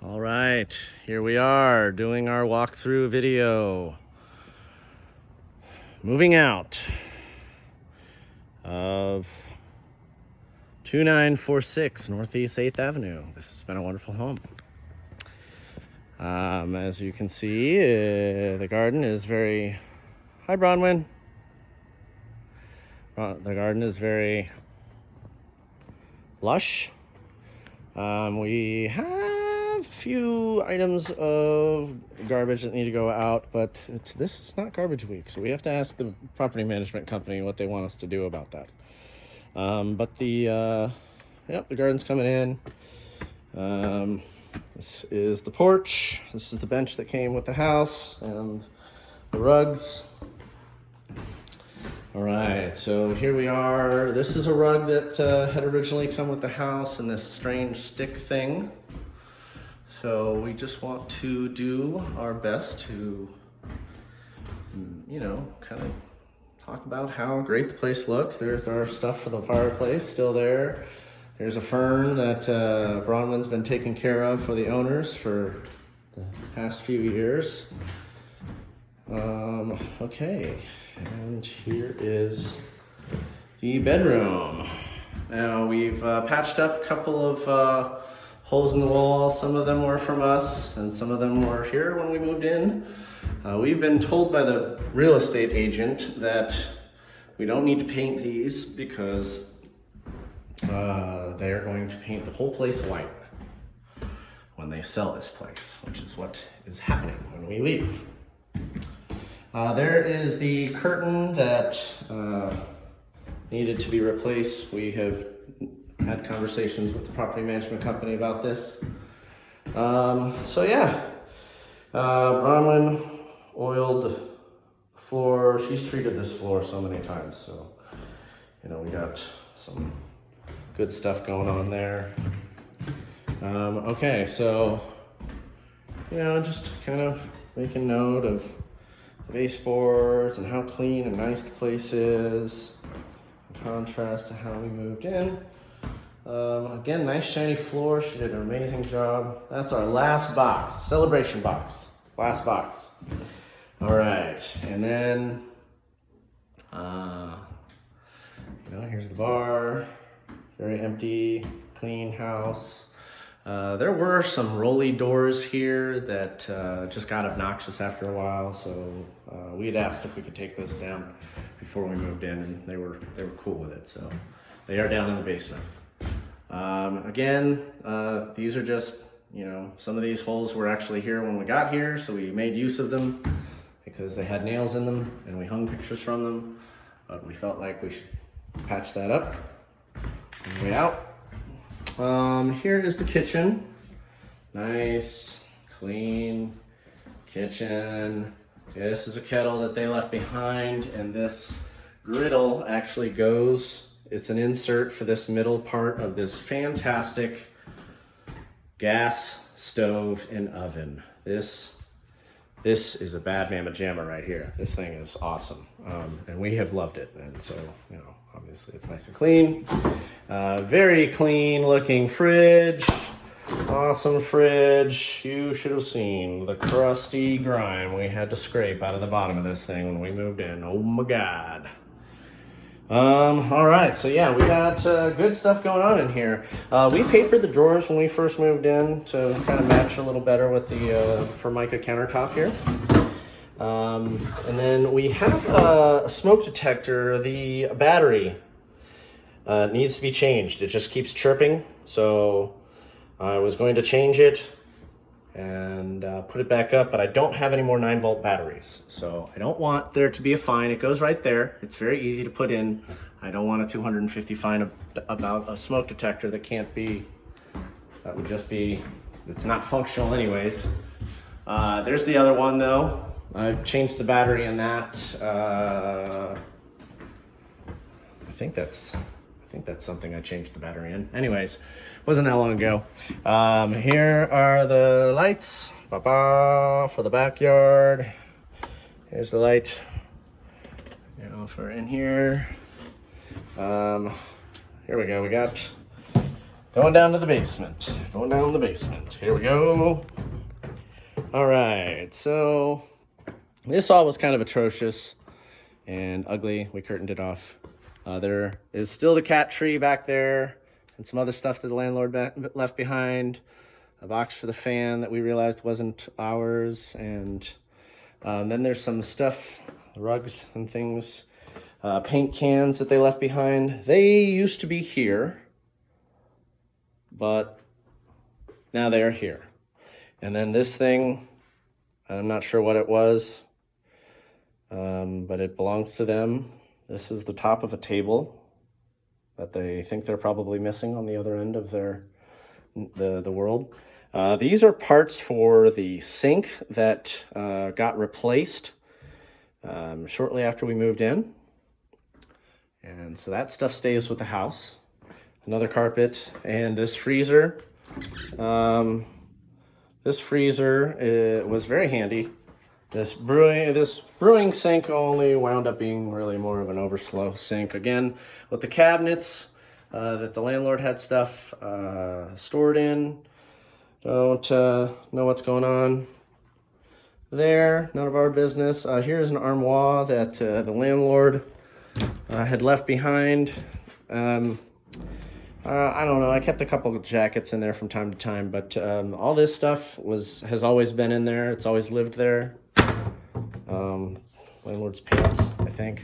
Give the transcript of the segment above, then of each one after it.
All right, here we are doing our walkthrough video. Moving out of 2946 Northeast 8th Avenue. This has been a wonderful home. As you can see, the garden is very... Hi, Bronwyn. The garden is very lush. We have a few items of garbage that need to go out, but this is not garbage week, so we have to ask the property management company what they want us to do about that. But the garden's coming in. This is the porch. This is the bench that came with the house and the rugs. All right, so here we are. This is a rug that had originally come with the house and this strange stick thing. So we just want to do our best to, kind of talk about how great the place looks. There's our stuff for the fireplace still there. There's a fern that Bronwyn's been taking care of for the owners for the past few years. Okay, and here is the bedroom. Now we've patched up a couple of holes in the wall. Some of them were from us and some of them were here when we moved in. We've been told by the real estate agent that we don't need to paint these because they're going to paint the whole place white when they sell this place, which is what is happening when we leave. There is the curtain that needed to be replaced. We have had conversations with the property management company about this. Bronwyn oiled the floor. She's treated this floor so many times, so we got some good stuff going on there. Okay, so just kind of making note of the baseboards and how clean and nice the place is in contrast to how we moved in. Again, nice shiny floor. She did an amazing job. That's our last box, celebration box, last box. All right, and then here's the bar. Very empty, clean house. There were some rolly doors here that just got obnoxious after a while, so we had asked if we could take those down before we moved in, and they were cool with it. So they are down in the basement. These are just some of these holes were actually here when we got here, so we made use of them because they had nails in them, and we hung pictures from them. But we felt like we should patch that up on the way out. Here is the kitchen. Nice, clean kitchen. This is a kettle that they left behind, and this griddle actually goes, it's an insert for this middle part of this fantastic gas stove and oven. This is a bad mamma jamma right here. This thing is awesome, and we have loved it, and so obviously it's nice and clean. Very clean looking fridge. Awesome fridge. You should have seen the crusty grime we had to scrape out of the bottom of this thing when we moved in. Oh my God. All right, so yeah, we got good stuff going on in here. We papered the drawers when we first moved in to kind of match a little better with the Formica countertop here. And then we have a smoke detector. The battery needs to be changed. It just keeps chirping. So I was going to change it and put it back up, but I don't have any more 9-volt batteries. So I don't want there to be a fine. It goes right there. It's very easy to put in. I don't want a $250 fine about a smoke detector that would just be, it's not functional anyways. There's the other one though. I've changed the battery in that. I think that's something I changed the battery in. Anyways, wasn't that long ago. Here are the lights, for the backyard. Here's the light, for in here. Here we go. We got Going down to the basement. Going down the basement. Here we go. All right, so this all was kind of atrocious and ugly. We curtained it off. There is still the cat tree back there and some other stuff that the landlord left behind. A box for the fan that we realized wasn't ours. And then there's some stuff, rugs and things, paint cans that they left behind. They used to be here, but now they are here. And then this thing, I'm not sure what it was, but it belongs to them. This is the top of a table that they think they're probably missing on the other end of the world. These are parts for the sink that got replaced shortly after we moved in. And so that stuff stays with the house. Another carpet and this freezer. This freezer was very handy. This brewing sink only wound up being really more of an overflow sink. Again, with the cabinets that the landlord had stuff stored in. Don't know what's going on there. None of our business. Here's an armoire that the landlord had left behind. I don't know. I kept a couple of jackets in there from time to time, but all this stuff has always been in there. It's always lived there. Landlord's pants, I think.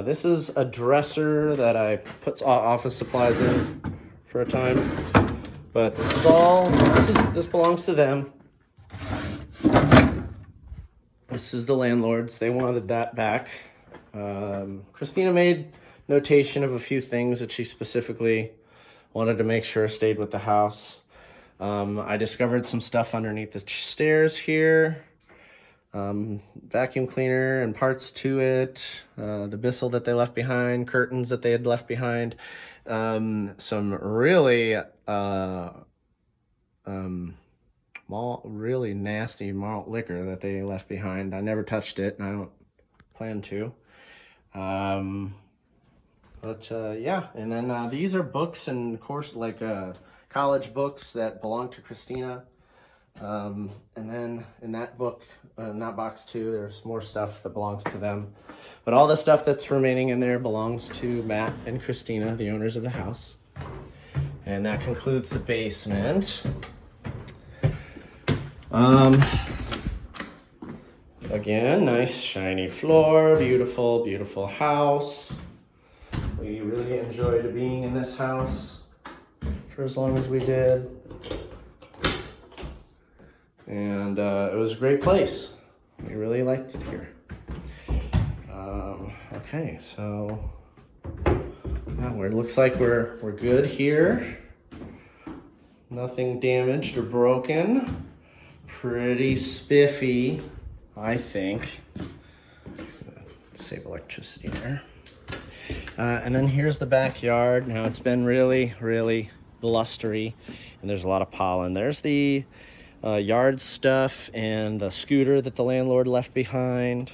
This is a dresser that I put office supplies in for a time, but this belongs to them. This is the landlord's. They wanted that back. Christina made notation of a few things that she specifically wanted to make sure stayed with the house. I discovered some stuff underneath the stairs here. Vacuum cleaner and parts to it. The Bissell that they left behind. Curtains that they had left behind. Some really really nasty malt liquor that they left behind. I never touched it, and I don't plan to. Yeah, and then these are books and course college books that belong to Christina. And then in that book, in that box too, there's more stuff that belongs to them. But all the stuff that's remaining in there belongs to Matt and Christina, the owners of the house. And that concludes the basement. Again, nice shiny floor, beautiful, beautiful house. We really enjoyed being in this house for as long as we did. And it was a great place. We really liked it here. Okay, so yeah, it looks like we're good here. Nothing damaged or broken. Pretty spiffy, I think. Save electricity there. And then here's the backyard. Now it's been really, really blustery, and there's a lot of pollen. There's the yard stuff and the scooter that the landlord left behind.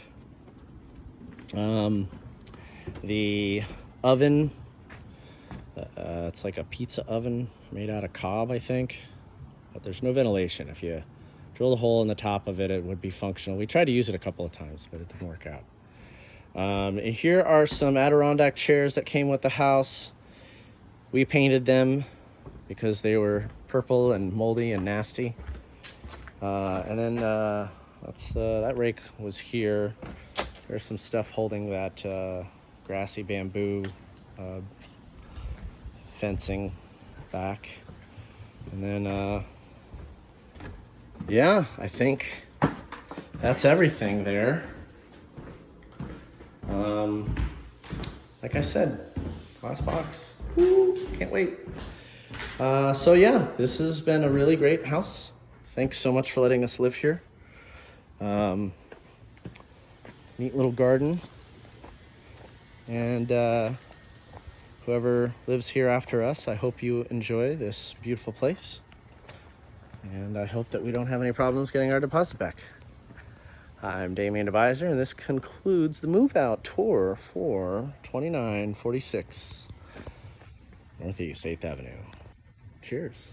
The oven, it's like a pizza oven made out of cob, I think, but there's no ventilation. If you drill a hole in the top of it, it would be functional. We tried to use it a couple of times, but it didn't work out. Here are some Adirondack chairs that came with the house. We painted them because they were purple and moldy and nasty. And then that rake was here. There's some stuff holding that grassy bamboo fencing back. And then, yeah, I think that's everything there. Like I said, glass box. Woo, can't wait. So yeah, this has been a really great house. Thanks so much for letting us live here. Neat little garden. And whoever lives here after us, I hope you enjoy this beautiful place. And I hope that we don't have any problems getting our deposit back. I'm Damien Debiser, and this concludes the move out tour for 2946 North Northeast, 8th Avenue. Cheers.